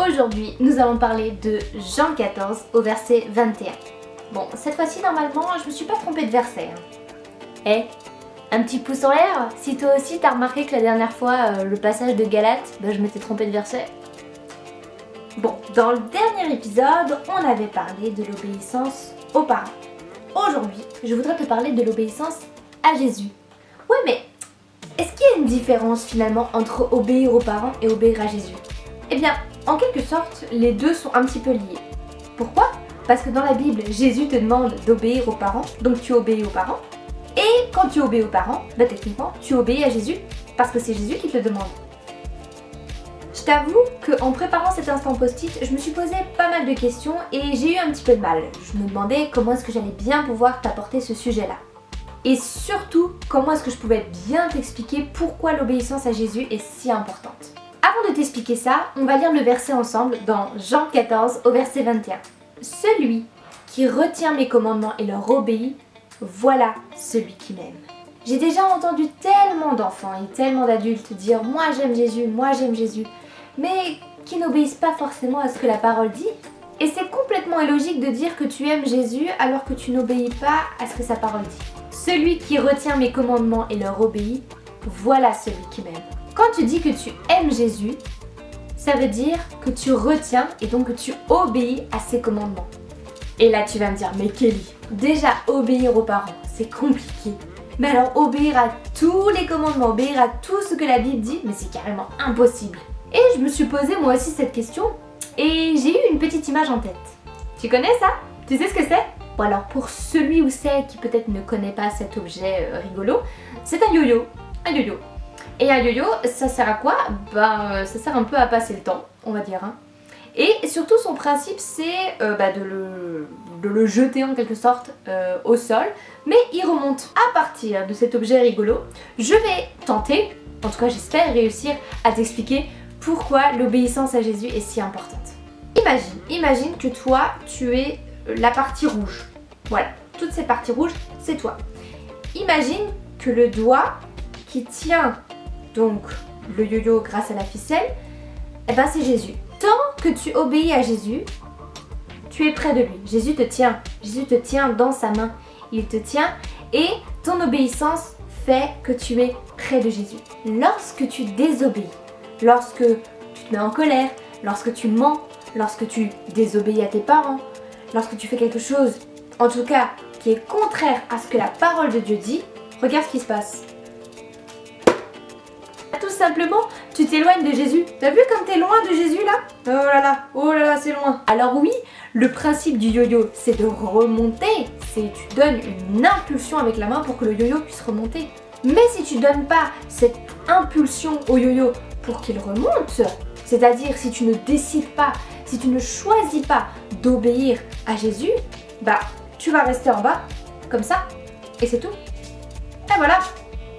Aujourd'hui, nous allons parler de Jean 14 au verset 21. Bon, cette fois-ci, normalement, je me suis pas trompée de verset. Eh, un petit pouce en l'air si toi aussi t'as remarqué que la dernière fois, le passage de Galates, je m'étais trompée de verset. Bon, dans le dernier épisode, on avait parlé de l'obéissance aux parents. Aujourd'hui, je voudrais te parler de l'obéissance à Jésus. Ouais, mais est-ce qu'il y a une différence finalement entre obéir aux parents et obéir à Jésus? Eh bien, en quelque sorte, les deux sont un petit peu liés. Pourquoi? Parce que dans la Bible, Jésus te demande d'obéir aux parents, donc tu obéis aux parents. Et quand tu obéis aux parents, techniquement, tu obéis à Jésus, parce que c'est Jésus qui te le demande. Je t'avoue qu'en préparant cet instant post-it, je me suis posé pas mal de questions et j'ai eu un petit peu de mal. Je me demandais comment est-ce que j'allais bien pouvoir t'apporter ce sujet-là. Et surtout, comment est-ce que je pouvais bien t'expliquer pourquoi l'obéissance à Jésus est si importante. Avant de t'expliquer ça, on va lire le verset ensemble dans Jean 14 au verset 21. Celui qui retient mes commandements et leur obéit, voilà celui qui m'aime. J'ai déjà entendu tellement d'enfants et tellement d'adultes dire « moi j'aime Jésus, mais qui n'obéissent pas forcément à ce que la parole dit. Et c'est complètement illogique de dire que tu aimes Jésus alors que tu n'obéis pas à ce que sa parole dit. Celui qui retient mes commandements et leur obéit, voilà celui qui m'aime. Quand tu dis que tu aimes Jésus, ça veut dire que tu retiens et donc que tu obéis à ses commandements. Et là tu vas me dire, mais Kelly, déjà obéir aux parents, c'est compliqué. Mais alors obéir à tous les commandements, obéir à tout ce que la Bible dit, mais c'est carrément impossible. Et je me suis posé moi aussi cette question et j'ai eu une petite image en tête. Tu connais ça? Tu sais ce que c'est? Bon alors pour celui ou celle qui peut-être ne connaît pas cet objet rigolo, c'est un yo-yo. Un yo-yo. Et un yo-yo, ça sert à quoi? Ça sert un peu à passer le temps, on va dire. Et surtout son principe c'est de le jeter en quelque sorte au sol, mais il remonte. À partir de cet objet rigolo, je vais tenter, en tout cas j'espère réussir à t'expliquer pourquoi l'obéissance à Jésus est si importante. Imagine que toi tu es la partie rouge. Voilà, toutes ces parties rouges, c'est toi. Imagine que le doigt qui tient donc le yo-yo grâce à la ficelle, c'est Jésus. Tant que tu obéis à Jésus, tu es près de lui. Jésus te tient dans sa main. Il te tient et ton obéissance fait que tu es près de Jésus. Lorsque tu désobéis, lorsque tu te mets en colère, lorsque tu mens, lorsque tu désobéis à tes parents, lorsque tu fais quelque chose, en tout cas, qui est contraire à ce que la parole de Dieu dit, regarde ce qui se passe. Tout simplement, tu t'éloignes de Jésus. T'as vu comme t'es loin de Jésus là? Oh là là, c'est loin. Alors oui, le principe du yo-yo, c'est de remonter. Tu donnes une impulsion avec la main pour que le yo-yo puisse remonter. Mais si tu donnes pas cette impulsion au yo-yo pour qu'il remonte, c'est-à-dire si tu ne décides pas, si tu ne choisis pas d'obéir à Jésus, tu vas rester en bas, comme ça, et c'est tout. Et voilà.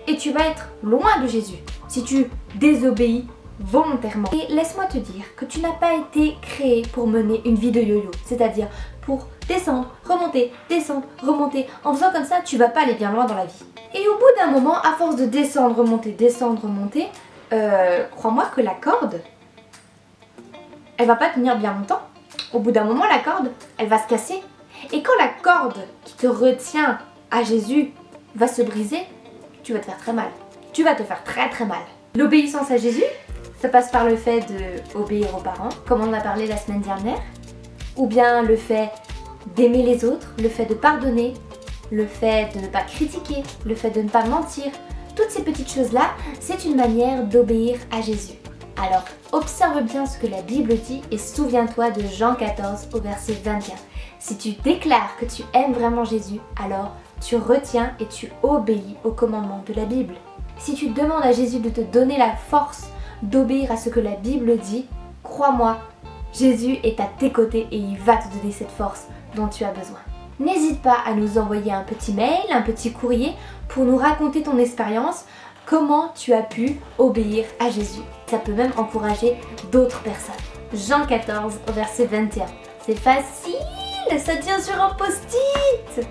Et tu vas être loin de Jésus si tu désobéis volontairement. Et laisse-moi te dire que tu n'as pas été créé pour mener une vie de yo-yo, c'est-à-dire pour descendre, remonter. En faisant comme ça, tu vas pas aller bien loin dans la vie. Et au bout d'un moment, à force de descendre, remonter, crois-moi que la corde, elle va pas tenir bien longtemps. Au bout d'un moment, la corde, elle va se casser. Et quand la corde qui te retient à Jésus va se briser, tu vas te faire très mal. Tu vas te faire très très mal. L'obéissance à Jésus, ça passe par le fait d'obéir aux parents, comme on en a parlé la semaine dernière, ou bien le fait d'aimer les autres, le fait de pardonner, le fait de ne pas critiquer, le fait de ne pas mentir. Toutes ces petites choses-là, c'est une manière d'obéir à Jésus. Alors, observe bien ce que la Bible dit et souviens-toi de Jean 14 au verset 21. Si tu déclares que tu aimes vraiment Jésus, alors tu retiens et tu obéis aux commandements de la Bible. Si tu demandes à Jésus de te donner la force d'obéir à ce que la Bible dit, crois-moi, Jésus est à tes côtés et il va te donner cette force dont tu as besoin. N'hésite pas à nous envoyer un petit mail, un petit courrier pour nous raconter ton expérience, comment tu as pu obéir à Jésus. Ça peut même encourager d'autres personnes. Jean 14 au verset 21. C'est facile, ça tient sur un post-it.